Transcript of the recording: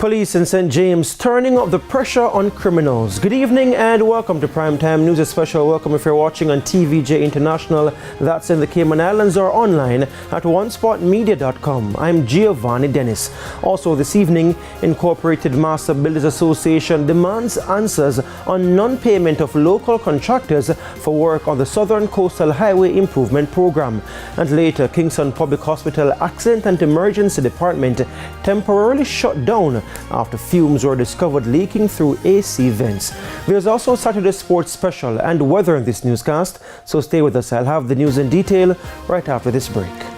Police in St. James turning up the pressure on criminals. Good evening and welcome to Primetime News. A special welcome if you're watching on TVJ International, that's in the Cayman Islands, or online at onespotmedia.com. I'm Giovanni Dennis. Also this evening, Incorporated Master Builders Association demands answers on non-payment of local contractors for work on the Southern Coastal Highway Improvement Program. And later, Kingston Public Hospital Accident and Emergency Department temporarily shut down after fumes were discovered leaking through AC vents. There's also Saturday Sports Special and weather in this newscast, so stay with us. I'll have the news in detail right after this break.